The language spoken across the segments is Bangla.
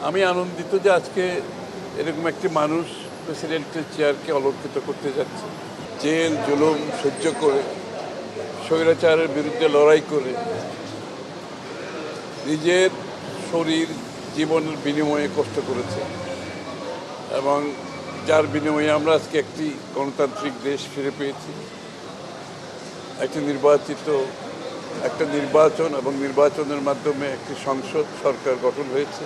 আমি আনন্দিত যে আজকে এরকম একটি মানুষ প্রেসিডেন্টের চেয়ারকে অলঙ্কৃত করতে যাচ্ছে। জেল জুলুম সহ্য করে, স্বৈরাচারের বিরুদ্ধে লড়াই করে, নিজের শরীর জীবনের বিনিময়ে কষ্ট করেছে এবং যার বিনিময়ে আমরা আজকে একটি গণতান্ত্রিক দেশ ফিরে পেয়েছি। একটা নির্বাচন এবং নির্বাচনের মাধ্যমে একটি সংসদ সরকার গঠন হয়েছে।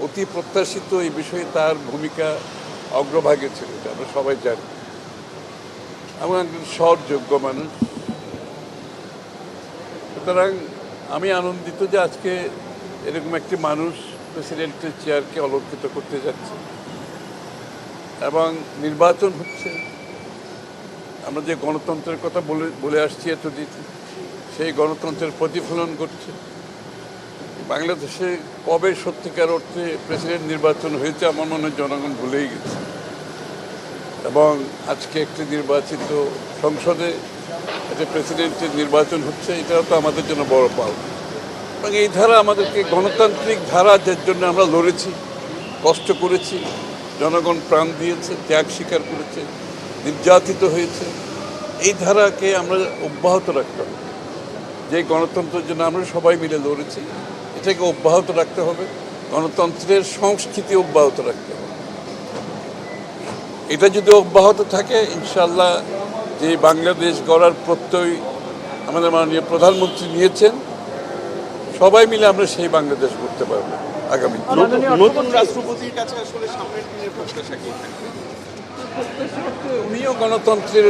অতি প্রত্যাশিত এই বিষয়ে তার ভূমিকা অগ্রভাগে ছিল, এটা আমরা সবাই জানি। এবং একজন সৎ যোগ্য মানুষ। সুতরাং আমি আনন্দিত যে আজকে এরকম একটি মানুষ প্রেসিডেন্টের চেয়ারকে অলঙ্কৃত করতে যাচ্ছে এবং নির্বাচন হচ্ছে। আমরা যে গণতন্ত্রের কথা বলে আসছি এতদিন, সেই গণতন্ত্রের প্রতিফলন ঘটছে। বাংলাদেশে কবে সত্যিকার অর্থে প্রেসিডেন্ট নির্বাচন হয়েছে আমার মনে হয় জনগণ ভুলেই গেছে। এবং আজকে একটি নির্বাচিত সংসদে একটা প্রেসিডেন্টের নির্বাচন হচ্ছে, এটাও তো আমাদের জন্য বড় পাওয়া। এবং এই ধারা আমাদেরকে গণতান্ত্রিক ধারা, যার জন্য আমরা লড়েছি, কষ্ট করেছি, জনগণ প্রাণ দিয়েছে, ত্যাগ স্বীকার করেছে, নির্যাতিত হয়েছে, এই ধারাকে আমরা অব্যাহত রাখতে হবে। যে গণতন্ত্রের জন্য আমরা সবাই মিলে লড়েছি, এটাকে অব্যাহত রাখতে হবে। গণতন্ত্রের সংস্কৃতি অব্যাহত রাখতে হবে। এটা যদি অব্যাহত থাকে, ইনশাল্লাহ যে বাংলাদেশ গড়ার প্রত্যয় আমাদের মাননীয় প্রধানমন্ত্রী নিয়েছেন, সবাই মিলে আমরা সেই বাংলাদেশ করতে পারবো আগামী। নতুন রাষ্ট্রপতির কাছে আসলে সামনের দিনের প্রত্যাশা কি থাকবে? উনিও গণতন্ত্রের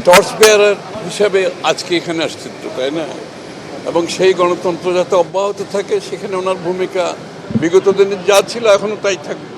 টর্চ বেয়ারার হিসাবে আজকে এখানে আসছেন তো, তাই না? এবং সেই গণতন্ত্র যাতে অব্যাহত থাকে, সেখানে ওনার ভূমিকা বিগত দিনে যা ছিল এখনও তাই থাকবে।